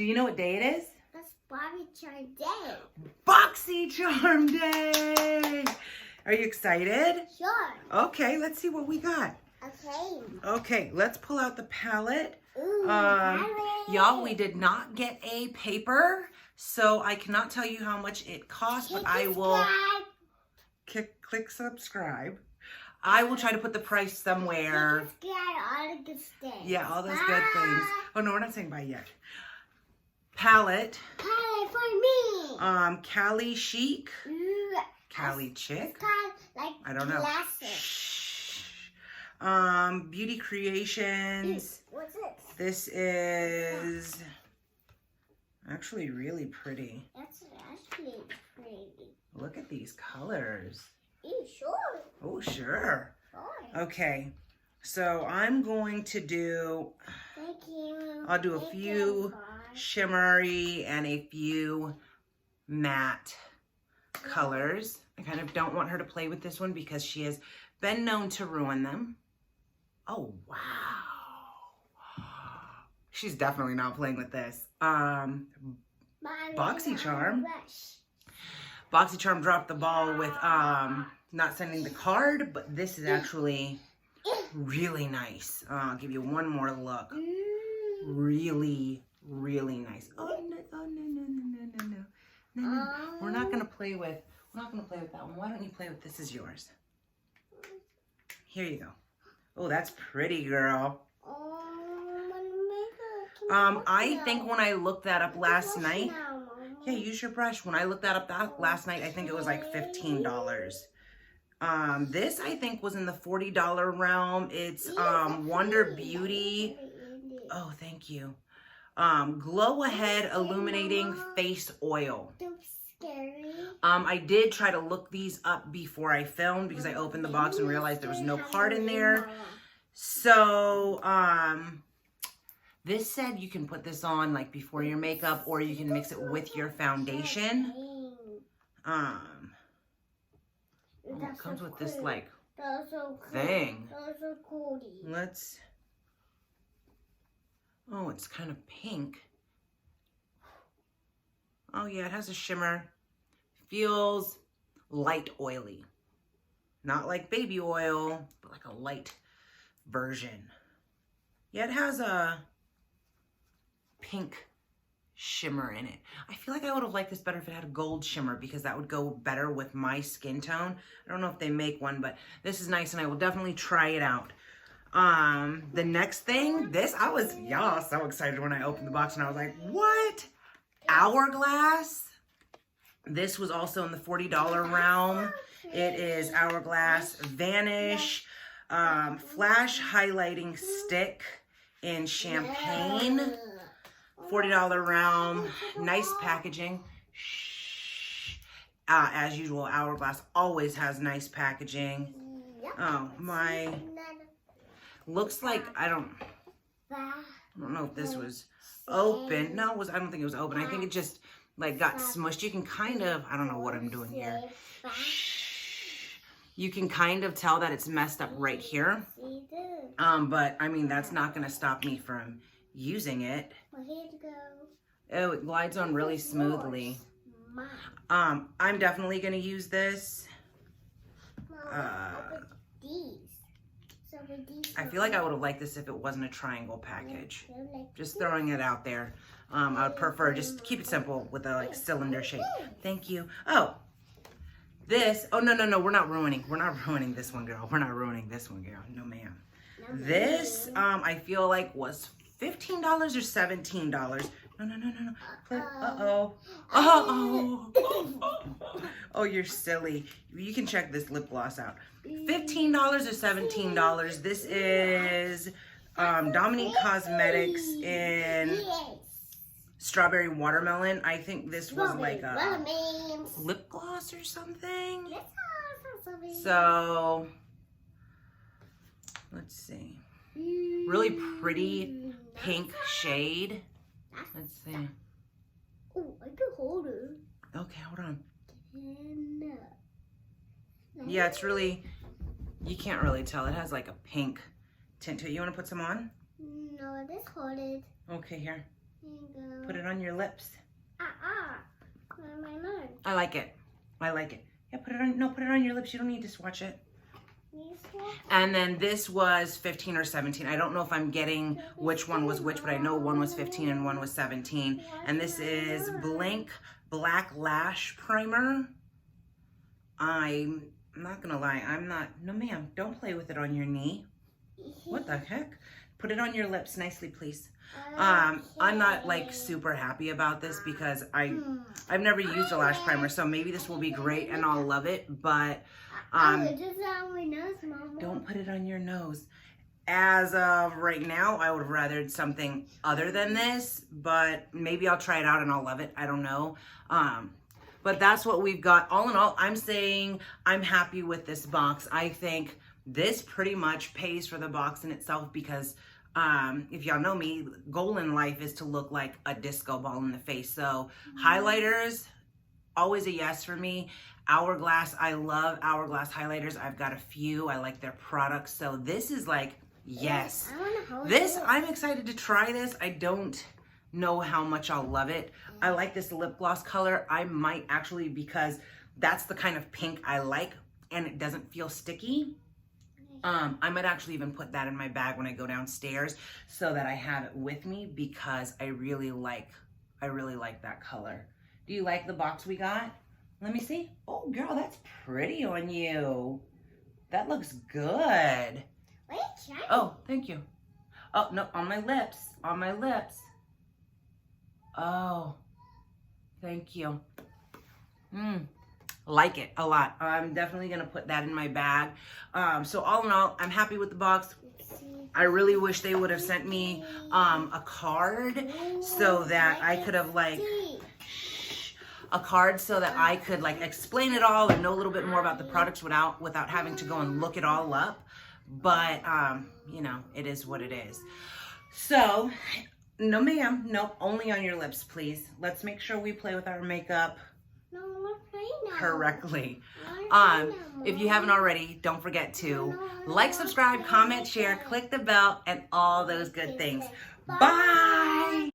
Do you know what day it is? That's Boxycharm Day. Boxycharm Day! Are you excited? Sure. Okay, let's see what we got. Okay. Okay, let's pull out the palette. Ooh, palette. Y'all, we did not get a paper, so I cannot tell you how much it cost, but I will click subscribe. I will try to put the price somewhere. All the good stuff. Yeah, all those good things. Oh no, we're not saying bye yet. Palette. Palette for me. Cali Chic. Ooh, Cali Chic. it's kind of like I don't know. glasses. Beauty Creations. What's this? This is actually really pretty. That's actually pretty. Look at these colors. You sure? Oh, sure. Sure. Okay, so I'm going to do, Thank you. I'll do a Thank few you, shimmery and a few matte colors. I kind of don't want her to play with this one because she has been known to ruin them. Oh, wow. She's definitely not playing with this. Boxycharm. Boxycharm dropped the ball with not sending the card, but this is actually really nice. I'll give you one more look. Really, really nice. Oh no, oh no. We're not gonna play with that one. Why don't you play with this? Is yours. Here you go. Oh, that's pretty, girl. I think when I looked that up last night, yeah, use your brush. When I looked that up last night, I think it was like $15. This I think was in the $40 realm. It's Wonder Beauty. Oh, thank you. Glow Ahead Illuminating Face Oil. I did try to look these up before I filmed because I opened the box and realized there was no card in there. So, this said you can put this on like before your makeup or you can mix it with your foundation. Oh, it comes with this like thing. Let's, oh, it's kind of pink. Oh yeah, it has a shimmer. Feels light oily. Not like baby oil, but like a light version. Yeah, it has a pink shimmer in it. I feel like I would have liked this better if it had a gold shimmer because that would go better with my skin tone. I don't know if they make one, but this is nice and I will definitely try it out. The next thing, I was, y'all, so excited when I opened the box and I was like, what? Hourglass. This was also in the $40 realm. It is Hourglass Vanish Flash Highlighting Stick in Champagne. $40 realm. Nice packaging. As usual, Hourglass always has nice packaging. Oh, my. Looks like, I don't know if this was open. No, I don't think it was open. I think it just like got smushed. You can kind of, I don't know what I'm doing here. You can kind of tell that it's messed up right here. But I mean, that's not going to stop me from using it. Oh, it glides on really smoothly. I'm definitely going to use this. I feel like I would have liked this if it wasn't a triangle package. Just throwing it out there. I would prefer just keep it simple with a like cylinder shape. Thank you. Oh, this. Oh no, we're not ruining this one, girl. We're not ruining this one, girl. No, ma'am. This I feel like was $15 or $17. No. Oh, you're silly. You can check this lip gloss out. $15 or $17. This is Dominique Cosmetics in Strawberry Watermelon. I think this was like a lip gloss or something. So, let's see. Really pretty pink shade. Let's see. Oh, I can hold it. Okay, hold on. Yeah, it's really, you can't really tell. It has like a pink tint to it. You want to put some on? No, just hold it. Okay, here. Put it on your lips. On my nose. I like it. I like it. Yeah, put it on. No, put it on your lips. You don't need to swatch it. And then this was 15 or 17. I don't know if I'm getting which one was which, but I know one was 15 and one was 17. And this is Blank Black Lash Primer. I'm not gonna lie, no ma'am, don't play with it on your knee. What the heck? Put it on your lips nicely, please. I'm not like super happy about this because I've never used a lash primer, so maybe this will be great and I'll love it, but just on my nose, Mama. don't put it on your nose. As of right now, I would have rather something other than this, but maybe I'll try it out and I'll love it. I don't know. But that's what we've got. All in all, I'm saying I'm happy with this box. I think this pretty much pays for the box in itself because if y'all know me, goal in life is to look like a disco ball in the face. So highlighters, always a yes for me. Hourglass, I love Hourglass highlighters. I've got a few. I like their products. So this is like, yes. I'm excited to try this. I don't know how much I'll love it. I like this lip gloss color. I might actually, because that's the kind of pink I like and it doesn't feel sticky. I might actually even put that in my bag when I go downstairs so that I have it with me because I really like that color. Do you like the box we got? Let me see. Oh girl, that's pretty on you. That looks good. Oh, thank you. Oh, no, on my lips, on my lips. Oh, thank you. Like it a lot. I'm definitely gonna put that in my bag. So all in all, I'm happy with the box. I really wish they would have sent me a card so that I could have like explain it all and know a little bit more about the products without having to go and look it all up. But you know, it is what it is. So no ma'am, nope, only on your lips, please. Let's make sure we play with our makeup correctly. If you haven't already, don't forget to like, subscribe, comment, share, click the bell, and all those good things. Bye.